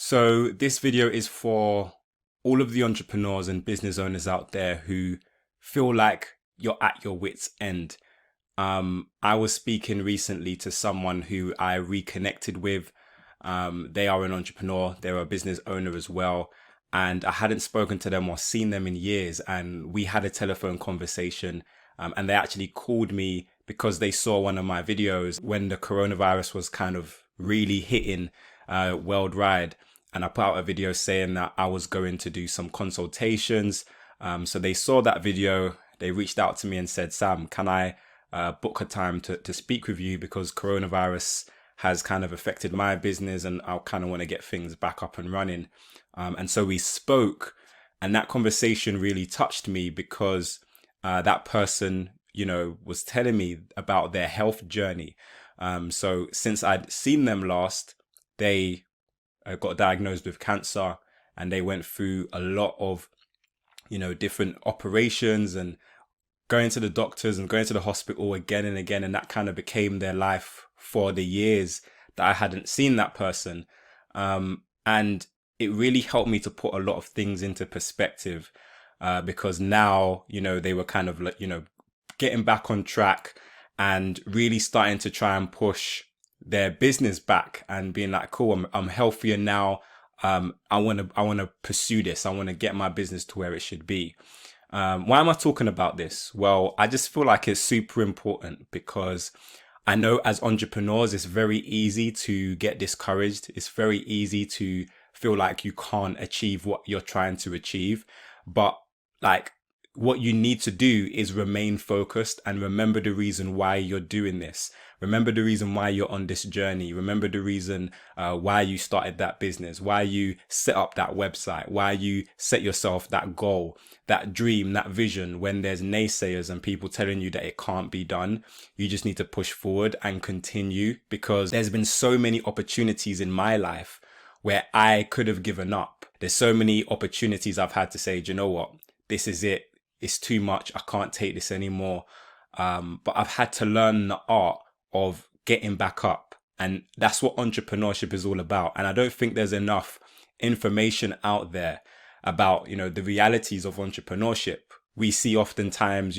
So this video is for all of the entrepreneurs and business owners out there who feel like you're at your wit's end. I was speaking recently to someone who I reconnected with. They are an entrepreneur, they're a business owner as well. And I hadn't spoken to them or seen them in years. And we had a telephone conversation. And they actually called me because they saw one of my videos when the coronavirus was kind of really hitting worldwide. And I put out a video saying that I was going to do some consultations. So they saw that video. They reached out to me and said, Sam, can I book a time to speak with you, because coronavirus has kind of affected my business and I kind of want to get things back up and running. And so we spoke, and that conversation really touched me because that person, was telling me about their health journey. So since I'd seen them last, they got diagnosed with cancer, and they went through a lot of, different operations and going to the doctors and going to the hospital again and again. And that kind of became their life for the years that I hadn't seen that person. And it really helped me to put a lot of things into perspective, because now, they were kind of like, getting back on track and really starting to try and push their business back and being like, cool, I'm healthier now. I want to pursue this. I want to get my business to where it should be. Why am I talking about this? Well, I just feel like it's super important because I know as entrepreneurs, it's very easy to get discouraged. It's very easy to feel like you can't achieve what you're trying to achieve. But what you need to do is remain focused and remember the reason why you're doing this. Remember the reason why you're on this journey. Remember the reason why you started that business, why you set up that website, why you set yourself that goal, that dream, that vision. When there's naysayers and people telling you that it can't be done, you just need to push forward and continue, because there's been so many opportunities in my life where I could have given up. There's so many opportunities I've had to say, do you know what? This is it. It's too much. I can't take this anymore. But I've had to learn the art of getting back up. And that's what entrepreneurship is all about. And I don't think there's enough information out there about, the realities of entrepreneurship. We see oftentimes,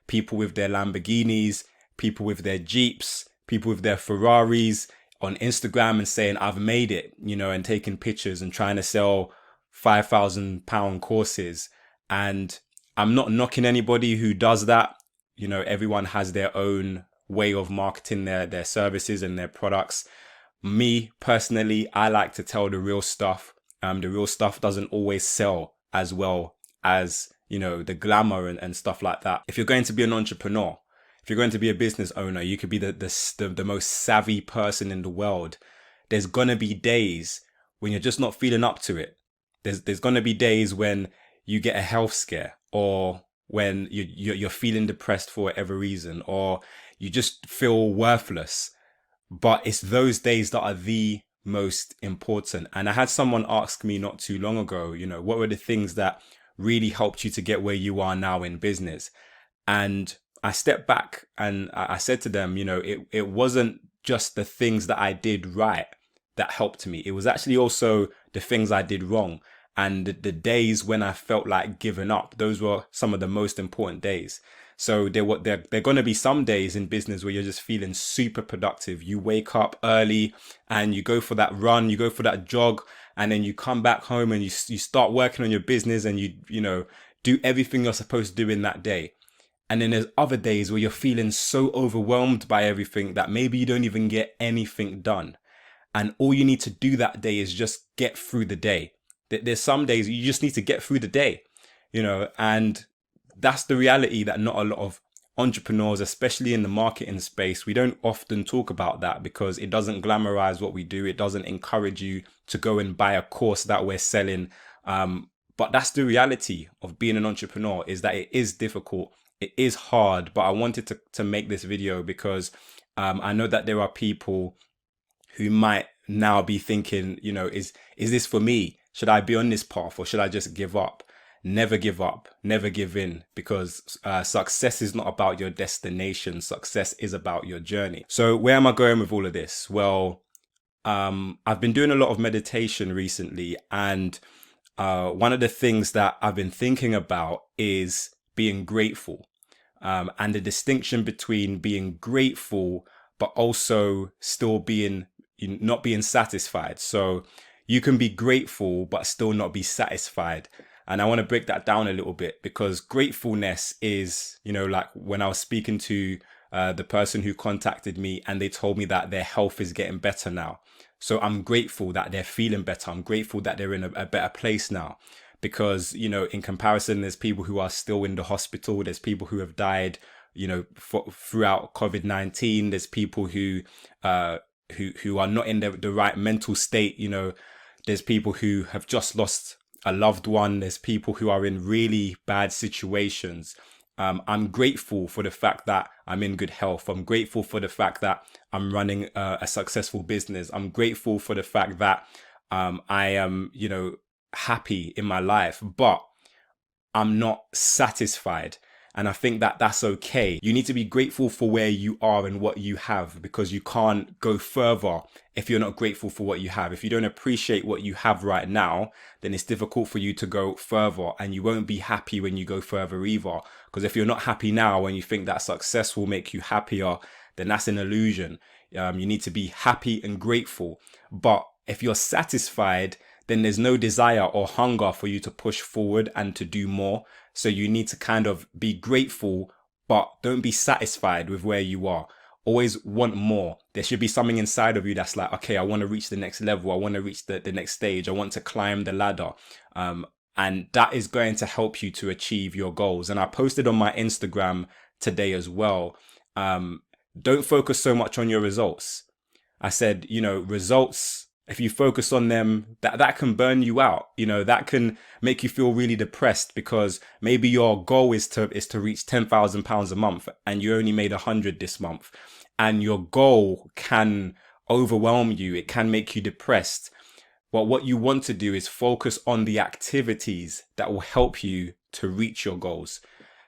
people with their Lamborghinis, people with their Jeeps, people with their Ferraris on Instagram and saying, I've made it, and taking pictures and trying to sell £5,000 courses. And I'm not knocking anybody who does that. Everyone has their own way of marketing their services and their products. Me personally, I like to tell the real stuff. The real stuff doesn't always sell as well as, the glamour and stuff like that. If you're going to be an entrepreneur, if you're going to be a business owner, you could be the most savvy person in the world. There's going to be days when you're just not feeling up to it. There's going to be days when you get a health scare, or when you're feeling depressed for whatever reason, or you just feel worthless. But it's those days that are the most important. And I had someone ask me not too long ago, what were the things that really helped you to get where you are now in business? And I stepped back and I said to them, it wasn't just the things that I did right that helped me. It was actually also the things I did wrong. And the days when I felt like giving up, those were some of the most important days. So there are going to be some days in business where you're just feeling super productive. You wake up early and you go for that run, you go for that jog, and then you come back home and you start working on your business, and you do everything you're supposed to do in that day. And then there's other days where you're feeling so overwhelmed by everything that maybe you don't even get anything done. And all you need to do that day is just get through the day. There's some days you just need to get through the day, and that's the reality that not a lot of entrepreneurs, especially in the marketing space, we don't often talk about that because it doesn't glamorize what we do. It doesn't encourage you to go and buy a course that we're selling. But that's the reality of being an entrepreneur, is that it is difficult. It is hard. But I wanted to make this video because I know that there are people who might now be thinking, is this for me? Should I be on this path, or should I just give up? Never give up, never give in, because success is not about your destination. Success is about your journey. So where am I going with all of this? Well, I've been doing a lot of meditation recently, and one of the things that I've been thinking about is being grateful, and the distinction between being grateful but also still being not being satisfied. So you can be grateful but still not be satisfied. And I want to break that down a little bit, because gratefulness is, like when I was speaking to the person who contacted me and they told me that their health is getting better now. So I'm grateful that they're feeling better. I'm grateful that they're in a better place now, because, in comparison, there's people who are still in the hospital. There's people who have died, throughout COVID-19. There's people who are not in the right mental state. There's people who have just lost a loved one. There's people who are in really bad situations. I'm grateful for the fact that I'm in good health. I'm grateful for the fact that I'm running a successful business. I'm grateful for the fact that I am, happy in my life, but I'm not satisfied. And I think that that's okay. You need to be grateful for where you are and what you have, because you can't go further if you're not grateful for what you have. If you don't appreciate what you have right now, then it's difficult for you to go further, and you won't be happy when you go further either. Because if you're not happy now and you think that success will make you happier, then that's an illusion. You need to be happy and grateful. But if you're satisfied, then there's no desire or hunger for you to push forward and to do more. So you need to kind of be grateful, but don't be satisfied with where you are. Always want more. There should be something inside of you that's like, okay, I want to reach the next level. I want to reach the next stage. I want to climb the ladder. And that is going to help you to achieve your goals. And I posted on my Instagram today as well. Don't focus so much on your results. I said, results, if you focus on them, that can burn you out. That can make you feel really depressed, because maybe your goal is to reach £10,000 a month and you only made 100 this month, and your goal can overwhelm you. It can make you depressed. But what you want to do is focus on the activities that will help you to reach your goals.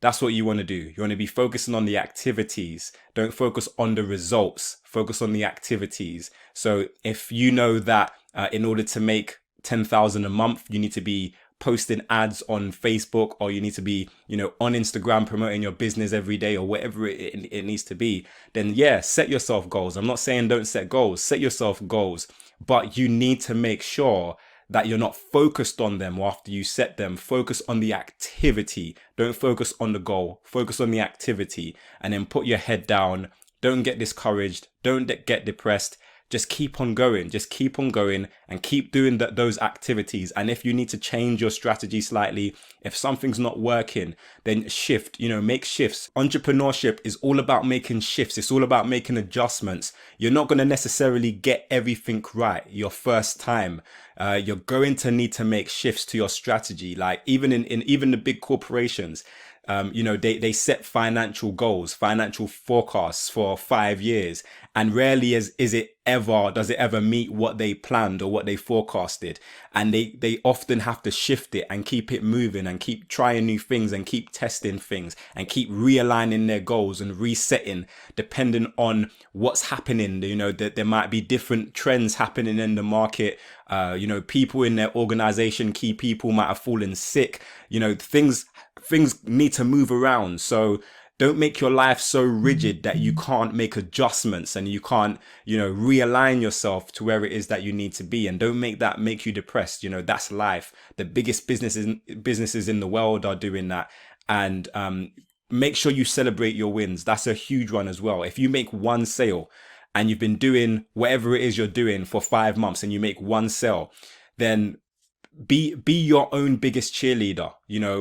That's what you want to do. You want to be focusing on the activities. Don't focus on the results. Focus on the activities. So if you know that in order to make 10,000 a month, you need to be posting ads on Facebook, or you need to be, on Instagram promoting your business every day, or whatever it needs to be, then yeah, set yourself goals. I'm not saying don't set goals. Set yourself goals, but you need to make sure that you're not focused on them after you set them. Focus on the activity. Don't focus on the goal. Focus on the activity, and then put your head down. Don't get discouraged. Don't get depressed. Just keep on going. Just keep on going and keep doing those activities. And if you need to change your strategy slightly, if something's not working, then shift, make shifts. Entrepreneurship is all about making shifts. It's all about making adjustments. You're not going to necessarily get everything right your first time. You're going to need to make shifts to your strategy. Like even in even the big corporations, they set financial goals, financial forecasts for 5 years, and rarely does it ever meet what they planned or what they forecasted. And they often have to shift it and keep it moving and keep trying new things and keep testing things and keep realigning their goals and resetting depending on what's happening. There might be different trends happening in the market. People in their organization, key people might have fallen sick. Things need to move around. So don't make your life so rigid that you can't make adjustments and you can't, realign yourself to where it is that you need to be. And don't make that make you depressed. That's life. The biggest businesses in the world are doing that. And make sure you celebrate your wins. That's a huge one as well. If you make one sale and you've been doing whatever it is you're doing for 5 months and you make one sale, then be your own biggest cheerleader,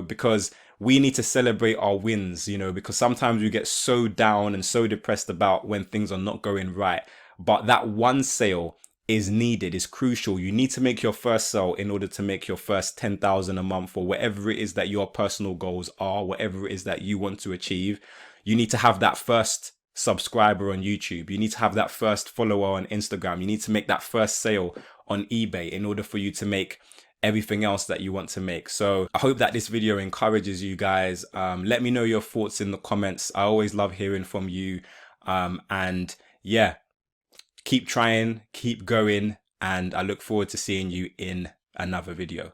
because we need to celebrate our wins, because sometimes we get so down and so depressed about when things are not going right. But that one sale is needed, is crucial. You need to make your first sale in order to make your first 10,000 a month, or whatever it is that your personal goals are, whatever it is that you want to achieve. You need to have that first subscriber on YouTube. You need to have that first follower on Instagram. You need to make that first sale on eBay in order for you to make everything else that you want to make. So I hope that this video encourages you guys. Let me know your thoughts in the comments. I always love hearing from you. And yeah, Keep trying, keep going, and I look forward to seeing you in another video.